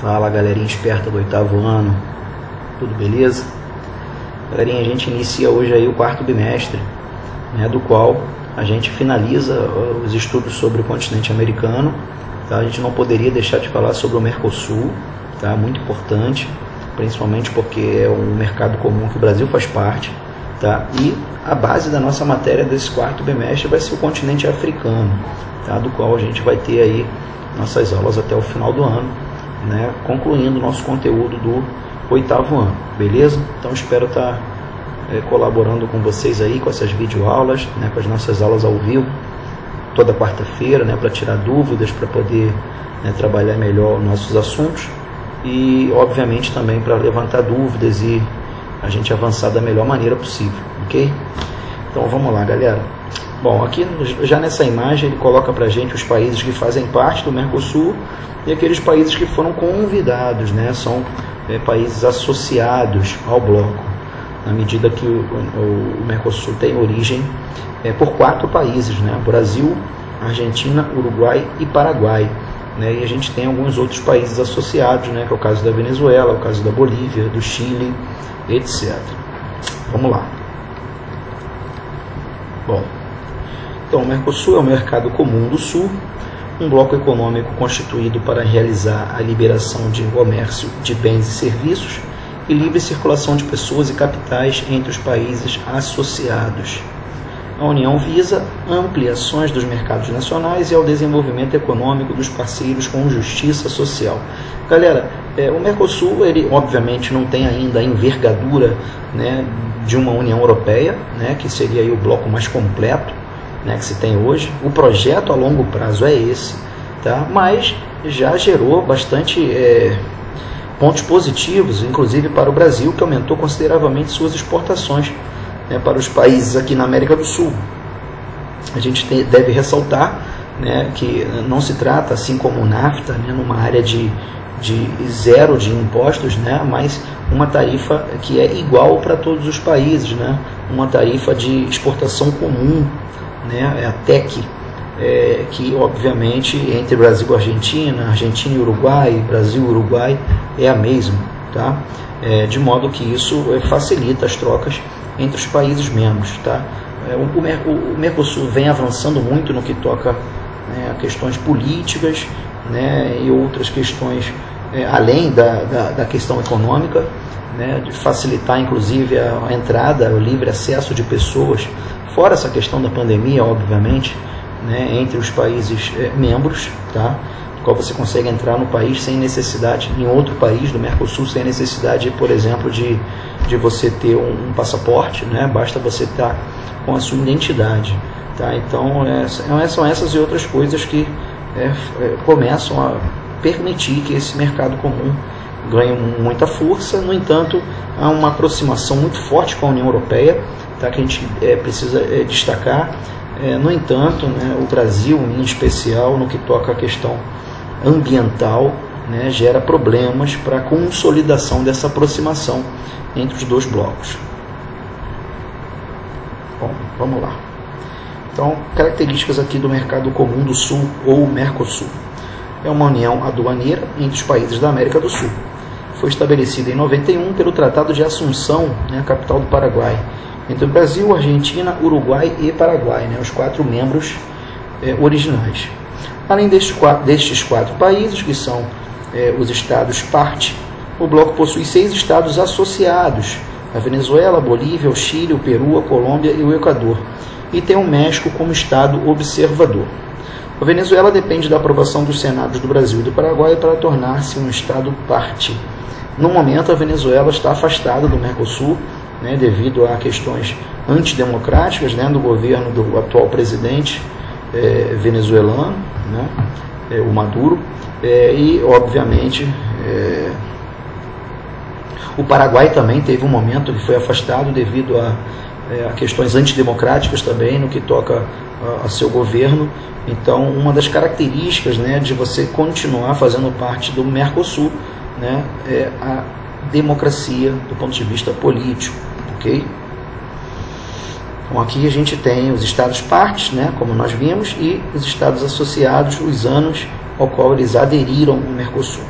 Fala, galerinha esperta do oitavo ano, tudo beleza? Galerinha, a gente inicia hoje aí o quarto bimestre, né, do qual a gente finaliza os estudos sobre o continente americano, tá? A gente não poderia deixar de falar sobre o Mercosul, tá? Muito importante, principalmente porque é um mercado comum que o Brasil faz parte, tá? E a base da nossa matéria desse quarto bimestre vai ser o continente africano, tá? Do qual a gente vai ter aí nossas aulas até o final do ano, né, concluindo o nosso conteúdo do oitavo ano, beleza? Então espero estar colaborando com vocês aí com essas videoaulas, né, com as nossas aulas ao vivo, toda quarta-feira, né, para tirar dúvidas, para poder, né, trabalhar melhor nossos assuntos e obviamente também para levantar dúvidas e a gente avançar da melhor maneira possível, ok? Então vamos lá, galera. Bom, aqui já nessa imagem ele coloca para a gente os países que fazem parte do Mercosul e aqueles países que foram convidados, né? São países associados ao bloco, na medida que o Mercosul tem origem por 4 países, né? Brasil, Argentina, Uruguai e Paraguai, né? E a gente tem alguns outros países associados, né? Que é o caso da Venezuela, o caso da Bolívia, do Chile, etc. Vamos lá. Bom, então o Mercosul é o mercado comum do Sul, um bloco econômico constituído para realizar a liberação de comércio de bens e serviços e livre circulação de pessoas e capitais entre os países associados. A União visa ampliações dos mercados nacionais e ao desenvolvimento econômico dos parceiros com justiça social. Galera, o Mercosul, ele obviamente não tem ainda a envergadura, né, de uma União Europeia, né, que seria aí o bloco mais completo, né, que se tem hoje. O projeto a longo prazo é esse, tá? Mas já gerou bastante pontos positivos, inclusive para o Brasil, que aumentou consideravelmente suas exportações, né, para os países aqui na América do Sul. A gente deve ressaltar, né, que não se trata, assim como o NAFTA, né, numa área de zero de impostos, né, mas uma tarifa que é igual para todos os países, né, uma tarifa de exportação comum, né, a TEC, que obviamente entre Brasil e Argentina, Argentina e Uruguai, Brasil e Uruguai é a mesma, tá? De modo que isso facilita as trocas entre os países membros, tá? O Mercosul vem avançando muito no que toca, né, a questões políticas, né, e outras questões além da questão econômica, né, de facilitar inclusive a entrada, o livre acesso de pessoas, fora essa questão da pandemia, obviamente, né, entre os países membros, tá? Do qual você consegue entrar no país sem necessidade, em outro país do Mercosul, sem necessidade, por exemplo, de você ter um passaporte, né? Basta você estar com a sua identidade, tá? Então, são essas e outras coisas que começam a permitir que esse mercado comum ganhe muita força. No entanto, há uma aproximação muito forte com a União Europeia, tá? Que a gente precisa destacar. No entanto, né, o Brasil, em especial, no que toca à questão ambiental, né, gera problemas para a consolidação dessa aproximação entre os dois blocos. Bom, vamos lá. Então, características aqui do mercado comum do Sul ou Mercosul. É uma união aduaneira entre os países da América do Sul. Foi estabelecida em 91 pelo Tratado de Assunção, né, a capital do Paraguai, entre o Brasil, Argentina, Uruguai e Paraguai, né, os 4 membros originais. Além destes 4 países, que são os estados parte, o bloco possui 6 estados associados: a Venezuela, a Bolívia, o Chile, o Peru, a Colômbia e o Equador, e tem o México como estado observador. A Venezuela depende da aprovação dos senados do Brasil e do Paraguai para tornar-se um estado parte. No momento, a Venezuela está afastada do Mercosul, né, devido a questões antidemocráticas, né, do governo do atual presidente venezuelano, né, o Maduro, e obviamente o Paraguai também teve um momento que foi afastado devido a questões antidemocráticas também no que toca a seu governo. Então, uma das características, né, de você continuar fazendo parte do Mercosul, né, é a democracia do ponto de vista político, ok? Então aqui a gente tem os estados partes, né, como nós vimos, e os estados associados, os anos ao qual eles aderiram ao Mercosul.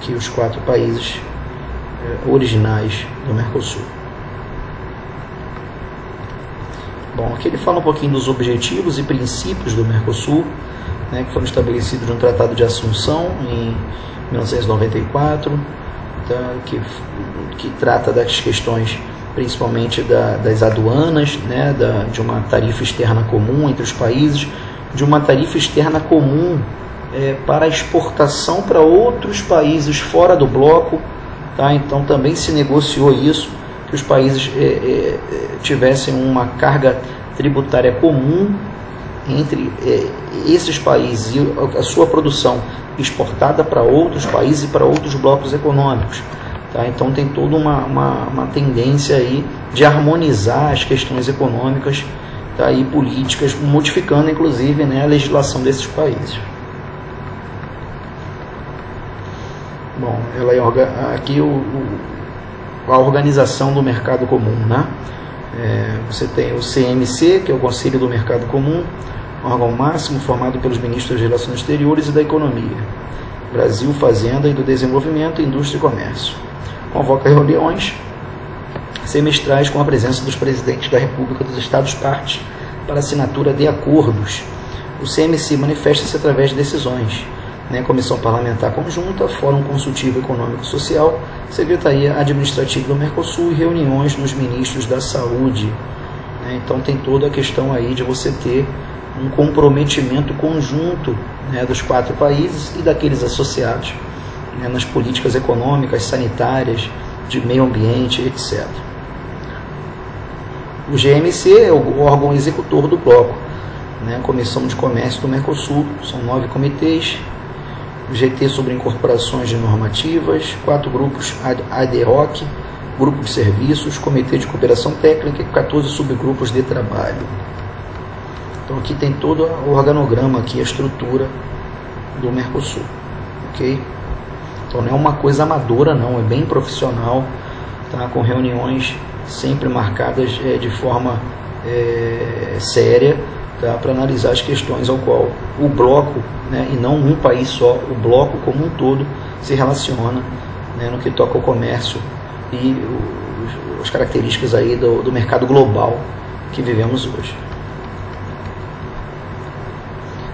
aqui os 4 países originais do Mercosul. Bom, aqui ele fala um pouquinho dos objetivos e princípios do Mercosul, né, que foram estabelecidos no Tratado de Assunção em 1994, tá, que trata das questões principalmente das aduanas, né, de uma tarifa externa comum entre os países, de uma tarifa externa comum para exportação para outros países fora do bloco. Tá? Então também se negociou isso, que os países tivessem uma carga tributária comum entre esses países e a sua produção exportada para outros países e para outros blocos econômicos. Tá? Então tem toda uma tendência aí de harmonizar as questões econômicas, tá, e políticas, modificando inclusive, né, a legislação desses países. Bom, aqui a organização do mercado comum, né? Você tem o CMC, que é o Conselho do Mercado Comum, órgão máximo formado pelos ministros das Relações Exteriores e da Economia, Brasil, Fazenda e do Desenvolvimento, Indústria e Comércio. Convoca reuniões semestrais com a presença dos presidentes da República dos Estados-partes para assinatura de acordos. O CMC manifesta-se através de decisões, né, Comissão Parlamentar Conjunta, Fórum Consultivo Econômico e Social, Secretaria Administrativa do Mercosul e reuniões nos ministros da Saúde. Né, então tem toda a questão aí de você ter um comprometimento conjunto, né, dos 4 países e daqueles associados, né, nas políticas econômicas, sanitárias, de meio ambiente, etc. O GMC é o órgão executor do bloco, né, Comissão de Comércio do Mercosul, são 9 comitês, o GT sobre incorporações de normativas, 4 grupos ad hoc, grupo de serviços, comitê de cooperação técnica e 14 subgrupos de trabalho. Então aqui tem todo o organograma, aqui, a estrutura do Mercosul, ok? Então não é uma coisa amadora não, é bem profissional, tá? Com reuniões sempre marcadas de forma séria, tá? Para analisar as questões ao qual o bloco, né, e não um país só, o bloco como um todo se relaciona, né, no que toca ao comércio e as características aí do mercado global que vivemos hoje.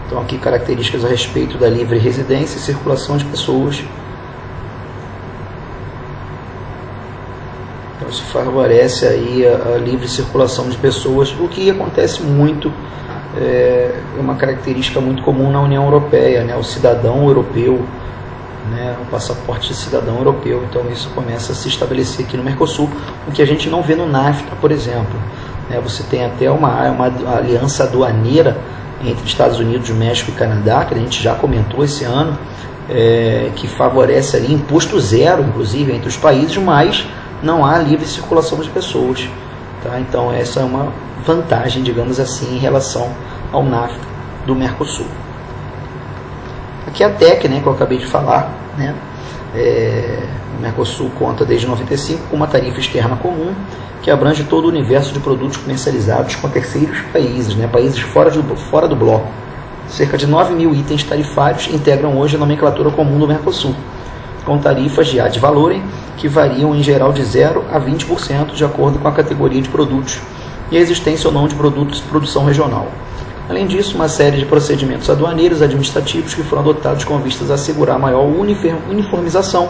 Então aqui características a respeito da livre residência e circulação de pessoas. Então isso favorece aí a livre circulação de pessoas, o que acontece muito, é uma característica muito comum na União Europeia, né, o cidadão europeu, né, o passaporte de cidadão europeu. Então isso começa a se estabelecer aqui no Mercosul, o que a gente não vê no NAFTA, por exemplo. Você tem até uma aliança aduaneira entre Estados Unidos, México e Canadá, que a gente já comentou esse ano, que favorece ali imposto zero, inclusive, entre os países, mas não há livre circulação de pessoas. Tá? Então essa é uma vantagem, digamos assim, em relação ao NAFTA do Mercosul. Aqui a TEC, né, que eu acabei de falar, né? O Mercosul conta desde 1995 com uma tarifa externa comum que abrange todo o universo de produtos comercializados com terceiros países, né, países fora do bloco. Cerca de 9.000 itens tarifários integram hoje a nomenclatura comum do Mercosul, com tarifas de ad valorem que variam em geral de 0 a 20% de acordo com a categoria de produtos e a existência ou não de produtos de produção regional. Além disso, uma série de procedimentos aduaneiros administrativos que foram adotados com vistas a assegurar maior uniformização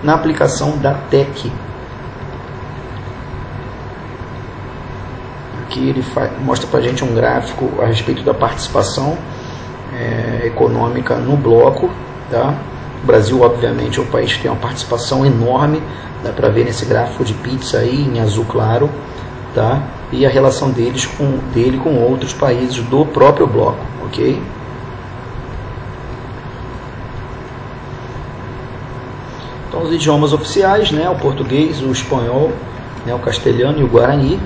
na aplicação da TEC. Aqui ele mostra para a gente um gráfico a respeito da participação econômica no bloco. Tá? O Brasil, obviamente, é um país que tem uma participação enorme, dá para ver nesse gráfico de pizza aí, em azul claro, tá? E a relação dele com outros países do próprio bloco, ok? Então os idiomas oficiais, né, o português, o espanhol, né, o castelhano e o guarani.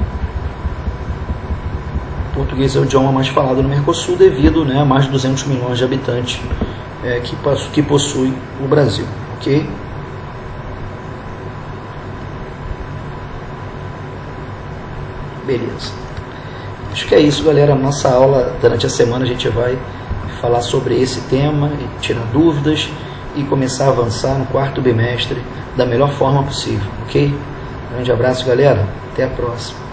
O português é o idioma mais falado no Mercosul devido, né, a mais de 200 milhões de habitantes que possui o Brasil, ok? Beleza. Acho que é isso, galera. Nossa aula durante a semana a gente vai falar sobre esse tema e tirar dúvidas e começar a avançar no quarto bimestre da melhor forma possível, ok? Grande abraço, galera. Até a próxima.